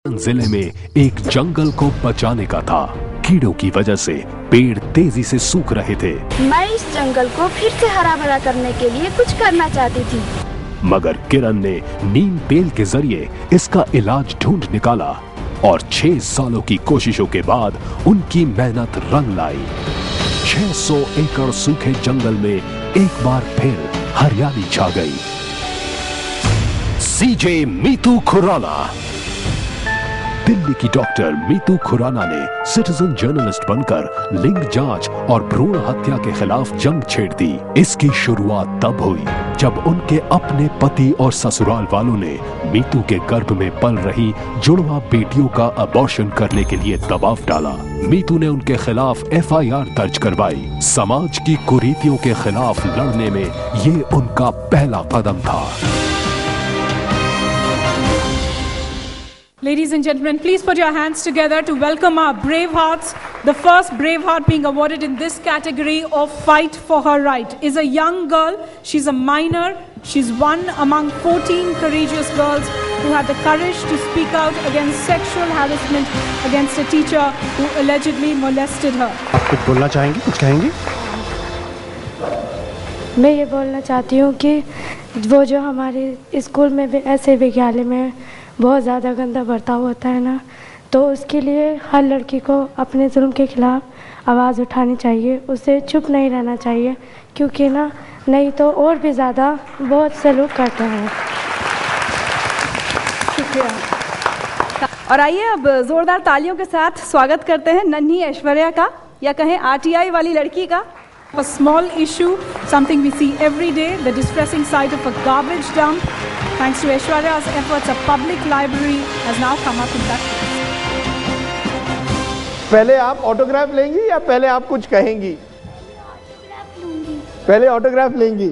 जिले में एक जंगल को बचाने का था। कीड़ों की वजह से पेड़ तेजी से सूख रहे थे। मैं इस जंगल को फिर से हरा भरा करने के लिए कुछ करना चाहती थी, मगर किरण ने नीम तेल के जरिए इसका इलाज ढूंढ निकाला और 6 सालों की कोशिशों के बाद उनकी मेहनत रंग लाई। 600 एकड़ सूखे जंगल में एक बार फिर हरियाली छा गई। सीजे मीतू खुराना। दिल्ली की डॉक्टर मीतू खुराना ने सिटीजन जर्नलिस्ट बनकर लिंग जांच और भ्रूण हत्या के खिलाफ जंग छेड़ दी। इसकी शुरुआत तब हुई जब उनके अपने पति और ससुराल वालों ने मीतू के गर्भ में पल रही जुड़वा बेटियों का अबॉर्शन करने के लिए दबाव डाला। मीतू ने उनके खिलाफ FIR दर्ज करवाई। समाज की कुरीतियों के खिलाफ लड़ने में ये उनका पहला कदम था। Ladies and gentlemen, please put your hands together to welcome our brave hearts. The first brave heart being awarded in this category of Fight for Her Right is a young girl. She's a minor. She's one among 14 courageous girls who had the courage to speak out against sexual harassment against a teacher who allegedly molested her. आप कुछ बोलना चाहेंगी, कुछ कहेंगी? मैं ये बोलना चाहती हूँ कि वो जो हमारे स्कूल में ऐसे विद्यालय में बहुत ज़्यादा गंदा बर्ताव होता है ना, तो उसके लिए हर लड़की को अपने जुल्म के खिलाफ आवाज़ उठानी चाहिए। उसे चुप नहीं रहना चाहिए, क्योंकि ना नहीं तो और भी ज़्यादा बहुत सलूक करते हैं। शुक्रिया। और आइए अब ज़ोरदार तालियों के साथ स्वागत करते हैं नन्ही ऐश्वर्या का, या कहें RTI वाली लड़की का। A small issue, something we see every day, the distressing sight of a garbage dump. Thanks to Aishwarya's efforts, a public library has now come up in that place. पहले आप ऑटोग्राफ लेंगी या पहले आप कुछ कहेंगी? पहले ऑटोग्राफ लेंगी।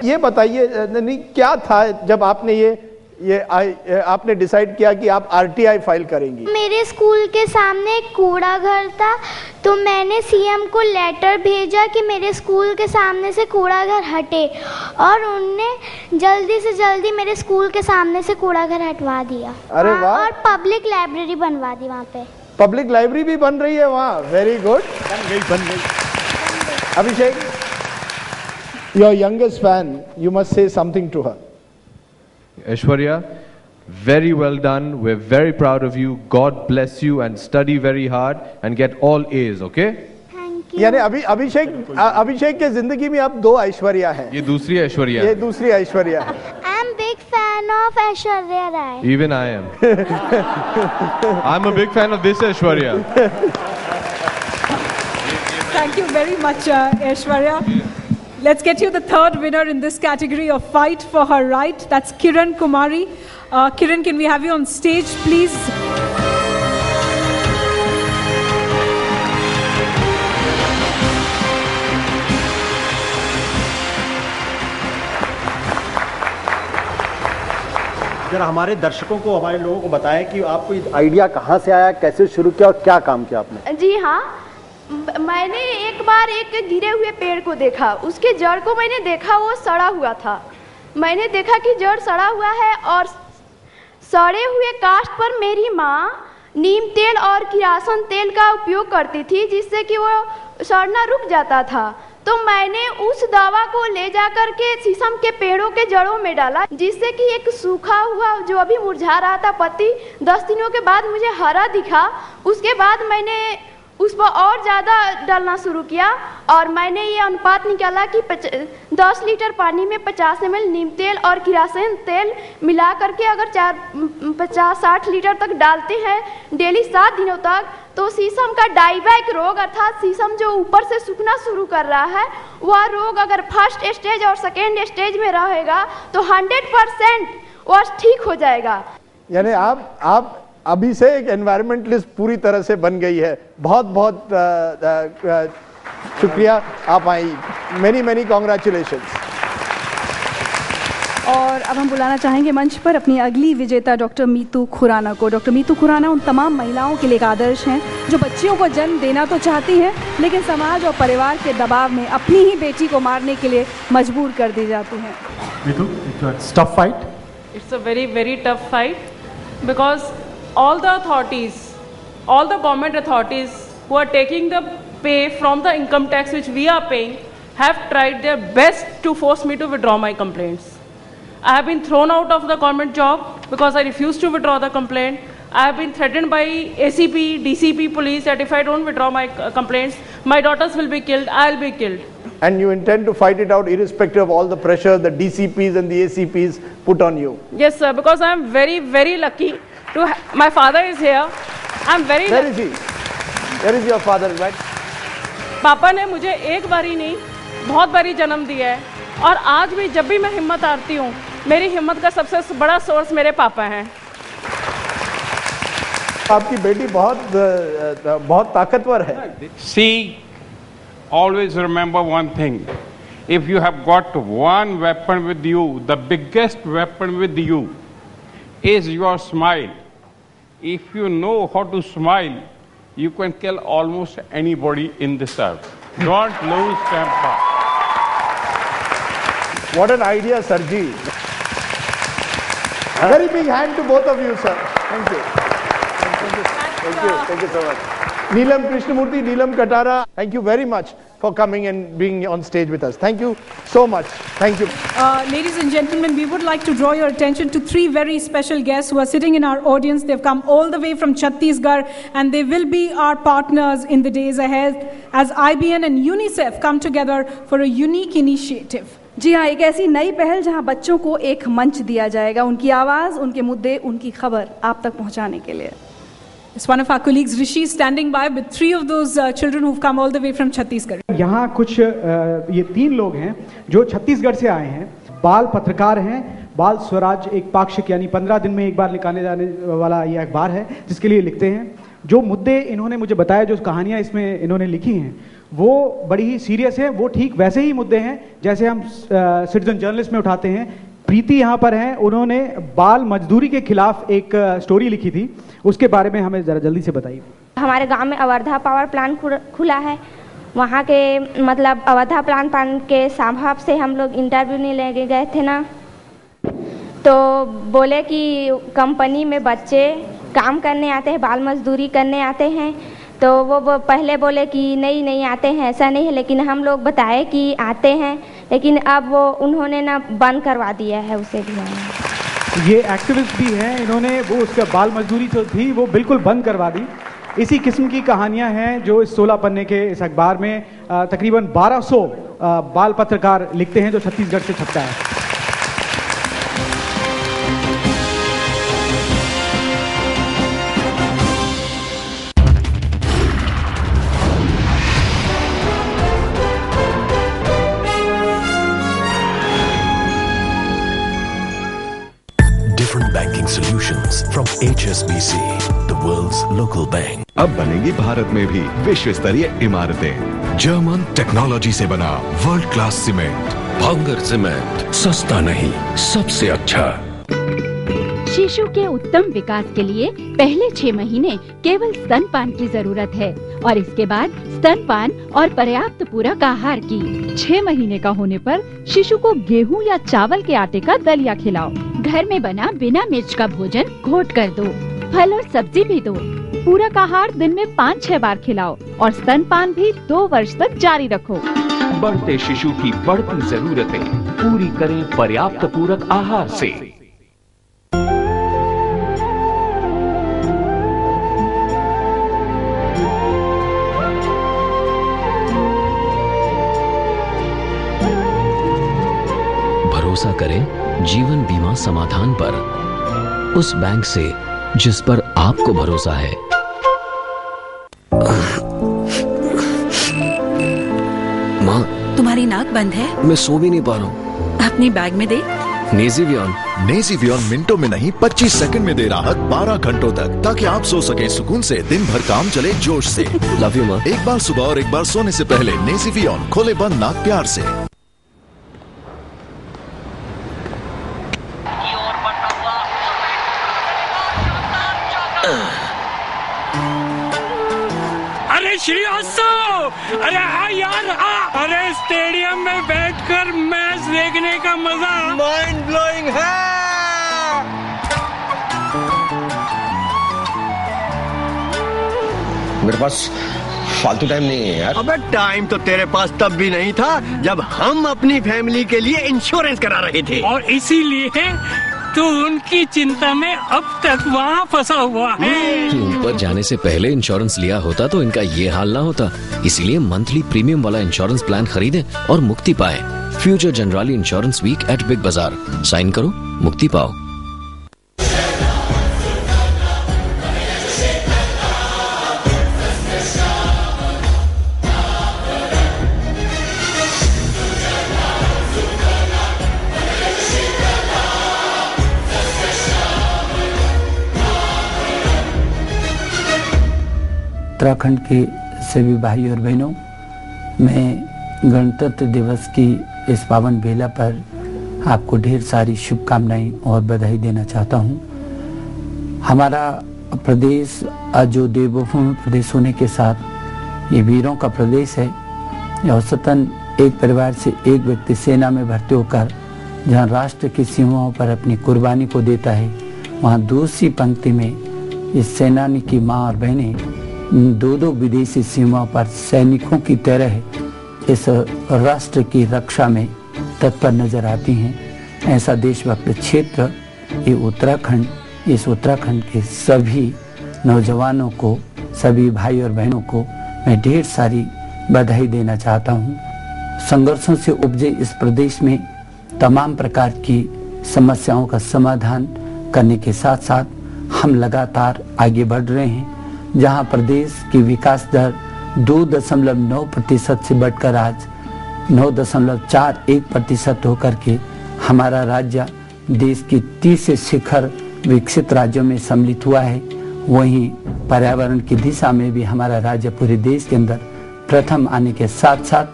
ये बताइए नहीं, क्या था जब आपने आपने डिसाइड किया कि आप RTI फाइल करेंगी? मेरे स्कूल के सामने एक कूड़ा घर था, तो मैंने CM को लेटर भेजा कि मेरे स्कूल के सामने से कूड़ा घर हटे, और उनने जल्दी से जल्दी मेरे स्कूल के सामने से कूड़ा घर हटवा दिया। अरे वाह! और पब्लिक लाइब्रेरी बनवा दी वहाँ पे। पब्लिक लाइब्रेरी भी बन रही है वहाँ? वेरी गुड, बन गई। Abhishek, your youngest fan, you must say something to her. Aishwarya, very well done. We're very proud of you. God bless you and study very hard and get all A's, okay? Thank you. यानी अभिषेक के जिंदगी में अब 2 ऐश्वर्या हैं। ये दूसरी ऐश्वर्या। ये दूसरी ऐश्वर्या है। I'm big fan of Aishwarya Rai. Even I am. I'm a big fan of this Aishwarya. Thank you very much, Aishwarya. Let's get you the third winner in this category of Fight for Her Right. That's Kiran Kumari. Kiran, can we have you on stage, please? जरा हमारे दर्शकों को, हमारे लोगों को बताएं कि आपको आइडिया कहाँ से आया, कैसे शुरू किया और क्या काम किया आपने? जी हाँ, मैंने एक बार एक गिरे हुए पेड़ को देखा। उसके जड़ को मैंने देखा, वो सड़ा हुआ था। मैंने देखा कि जड़ सड़ा हुआ है, और सड़े हुए काष्ठ पर मेरी माँ नीम तेल और किरासन तेल का उपयोग करती थी, जिससे कि वो सड़ना रुक जाता था। तो मैंने उस दवा को ले जाकर के शीशम के पेड़ों के जड़ों में डाला, जिससे कि एक सूखा हुआ जो अभी मुरझा रहा था पत्ती 10 दिनों के बाद मुझे हरा दिखा। उसके बाद मैंने उस पर और ज़्यादा डालना शुरू किया, और मैंने ये अनुपात निकाला कि 10 लीटर पानी में 50 ml नीम तेल और किरासन तेल मिला करके अगर 50-60 लीटर तक डालते हैं डेली 7 दिनों तक, तो शीशम का डाईबैक रोग, अर्थात शीशम जो ऊपर से सूखना शुरू कर रहा है, वह रोग अगर फर्स्ट स्टेज और सेकेंड स्टेज में रहेगा तो 100% वह ठीक हो जाएगा। यानी आप अभी से एक एनवायरमेंटलिस्ट पूरी तरह से बन गई है। बहुत बहुत शुक्रिया, आप आई। Many congratulations. और अब हम बुलाना चाहेंगे मंच पर अपनी अगली विजेता डॉक्टर मीतू खुराना को। डॉक्टर मीतू खुराना उन तमाम महिलाओं के लिए एक आदर्श हैं जो बच्चियों को जन्म देना तो चाहती हैं, लेकिन समाज और परिवार के दबाव में अपनी ही बेटी को मारने के लिए मजबूर कर दी जाती हैं। Meetu, it's a tough fight. It's a very, very tough fight because all the authorities, all the government authorities who are taking the pay from the income tax which we are paying have tried their best to force me to withdraw my complaints. I have been thrown out of the government job because I refused to withdraw the complaint. I have been threatened by ACP, DCP police that if I don't withdraw my complaints, my daughters will be killed, I'll be killed. And you intend to fight it out irrespective of all the pressure the DCPs and the ACPs put on you? Yes, sir, because I am very, very lucky to my father is here. I am very Where is he? Where is your father, right? पापा ने मुझे एक बारी नहीं, बहुत बारी जन्म दिया है और आज भी जब भी मैं हिम्मत हारती हूँ, मेरी हिम्मत का सबसे बड़ा सोर्स मेरे पापा हैं। आपकी बेटी बहुत ताकतवर है। See, always remember one thing. If you have got one weapon with you, the biggest weapon with you is your smile. If you know how to smile, you can kill almost anybody in this earth. Don't lose temper. What an idea, Sarji. A very big hand to both of you, sir. Thank you. Thank you so much. Neelam Krishnamurthy, Neelam Katara, thank you very much for coming and being on stage with us. Thank you so much. Thank you. Ladies and gentlemen, we would like to draw your attention to three very special guests who are sitting in our audience. They've come all the way from Chhattisgarh and they will be our partners in the days ahead as IBN and UNICEF come together for a unique initiative. जी हाँ, एक ऐसी नई पहल जहाँ बच्चों को एक मंच दिया जाएगा, उनकी आवाज़, उनके मुद्दे, उनकी खबर आप तक पहुँचाने के लिए। It's one of our colleagues, Rishi, standing by with three of those children who've come all the way from Chhattisgarh. यहाँ कुछ ये तीन लोग हैं जो छत्तीसगढ़ से आए हैं, बाल पत्रकार हैं, बाल स्वराज एक पाक्षिक यानी 15 दिन में एक बार निकाले जाने वाला ये अखबार है जिसके लिए लिखते हैं। जो मुद्दे इन्होंने मुझे बताया, जो कहानियाँ इसमें इन्होंने लिखी हैं, वो बड़ी ही सीरियस है, वो ठीक वैसे ही मुद्दे हैं जैसे हम सिटीजन जर्नलिस्ट में उठाते हैं। प्रीति यहाँ पर हैं, उन्होंने बाल मजदूरी के खिलाफ एक स्टोरी लिखी थी, उसके बारे में हमें ज़रा जल्दी से बताइए। हमारे गांव में अवर्धा पावर प्लांट खुला है, वहाँ के मतलब अवर्धा प्लांट के साहब से हम लोग इंटरव्यू नहीं लेके गए थे ना, तो बोले कि कंपनी में बच्चे काम करने आते हैं, बाल मजदूरी करने आते हैं, तो वो पहले बोले कि नहीं आते हैं, ऐसा नहीं है, लेकिन हम लोग बताए कि आते हैं, लेकिन अब वो उन्होंने ना बंद करवा दिया है उसे भी। ये एक्टिविस्ट भी हैं, इन्होंने वो उसका बाल मजदूरी जो थी वो बिल्कुल बंद करवा दी। इसी किस्म की कहानियां हैं जो इस 16 पन्ने के इस अखबार में तकरीबन 1200 बाल पत्रकार लिखते हैं जो छत्तीसगढ़ से छपता है। Different banking solutions from HSBC, the world's local bank. अब बनेगी भारत में भी विश्व स्तरीय इमारतें। जर्मन टेक्नोलॉजी से बना वर्ल्ड क्लास सीमेंट। भांगर सीमेंट, सस्ता नहीं, सबसे अच्छा। शिशु के उत्तम विकास के लिए पहले 6 महीने केवल स्तनपान की जरूरत है और इसके बाद स्तनपान और पर्याप्त पूरक आहार की। 6 महीने का होने पर शिशु को गेहूं या चावल के आटे का दलिया खिलाओ। घर में बना बिना मिर्च का भोजन घोट कर दो। फल और सब्जी भी दो। पूरक आहार दिन में 5-6 बार खिलाओ और स्तनपान भी 2 वर्ष तक जारी रखो। बढ़ते शिशु की बढ़ती जरूरतें पूरी करें पर्याप्त पूरक आहार से। भरोसा करें जीवन बीमा समाधान पर, उस बैंक से जिस पर आपको भरोसा है। माँ, तुम्हारी नाक बंद है? मैं सो भी नहीं पा रहा हूँ। अपनी बैग में दे। नेजीवियन मिनटों में नहीं 25 सेकंड में दे राहत 12 घंटों तक, ताकि आप सो सकें सुकून से, दिन भर काम चले जोश से। लव यू माँ। एक बार सुबह और एक बार सोने से पहले नेजीवियन, खोले बंद नाक प्यार से। अरे श्रीवास्तव, अरे हाँ यार, अरे स्टेडियम में बैठकर मैच देखने का मजा माइंड ब्लोइंग है। मेरे पास फालतू टाइम नहीं है यार। अबे टाइम तो तेरे पास तब भी नहीं था जब हम अपनी फैमिली के लिए इंश्योरेंस करा रहे थे। और इसीलिए तू उनकी चिंता में अब तक वहाँ फंसा हुआ है। ऊपर जाने से पहले इंश्योरेंस लिया होता तो इनका ये हाल ना होता। इसीलिए मंथली प्रीमियम वाला इंश्योरेंस प्लान खरीदें और मुक्ति पाएं। Future Generali insurance week at Big Bazaar. Sign करो, मुक्ति पाओ। उत्तराखंड के सभी भाई और बहनों, मैं गणतंत्र दिवस की इस पावन बेला पर आपको ढेर सारी शुभकामनाएं और बधाई देना चाहता हूं। हमारा प्रदेश जो देवभूमि प्रदेश होने के साथ ये वीरों का प्रदेश है। औसतन एक परिवार से एक व्यक्ति सेना में भर्ती होकर जहां राष्ट्र की सीमाओं पर अपनी कुर्बानी को देता है, वहां दूसरी पंक्ति में इस सेनानी की माँ और बहनें दो विदेशी सीमाओं पर सैनिकों की तरह इस राष्ट्र की रक्षा में तत्पर नजर आती हैं। ऐसा देशभक्त क्षेत्र ये उत्तराखंड, इस उत्तराखंड के सभी नौजवानों को, सभी भाई और बहनों को मैं ढेर सारी बधाई देना चाहता हूँ। संघर्षों से उपजे इस प्रदेश में तमाम प्रकार की समस्याओं का समाधान करने के साथ साथ हम लगातार आगे बढ़ रहे हैं। जहां प्रदेश की विकास दर 2.9% से बढ़कर आज 9.41% होकर के हमारा राज्य देश की 30 शिखर विकसित राज्यों में सम्मिलित हुआ है। वहीं पर्यावरण की दिशा में भी हमारा राज्य पूरे देश के अंदर प्रथम आने के साथ साथ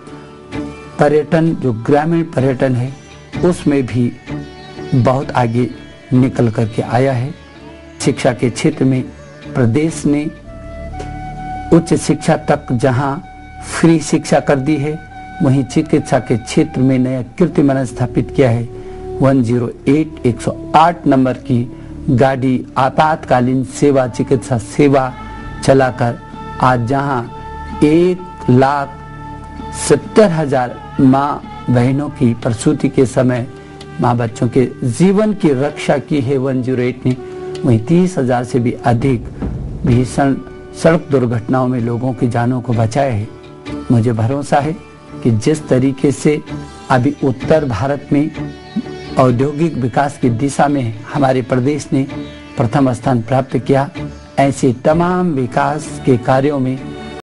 पर्यटन, जो ग्रामीण पर्यटन है, उसमें भी बहुत आगे निकल करके आया है। शिक्षा के क्षेत्र में प्रदेश ने उच्च शिक्षा तक जहां फ्री शिक्षा कर दी है, वहीं चिकित्सा के क्षेत्र में नया कीर्तिमान स्थापित किया है। 108 नंबर की गाड़ी आपातकालीन सेवा, चिकित्सा सेवा चलाकर आज जहां 1,70,000 माँ बहनों की प्रसूति के समय माँ बच्चों के जीवन की रक्षा की है 108 ने, वहीं 30,000 से भी अधिक भीषण सड़क दुर्घटनाओं में लोगों की जानों को बचाया है। मुझे भरोसा है कि जिस तरीके से अभी उत्तर भारत में औद्योगिक विकास की दिशा में हमारे प्रदेश ने प्रथम स्थान प्राप्त किया, ऐसे तमाम विकास के कार्यों में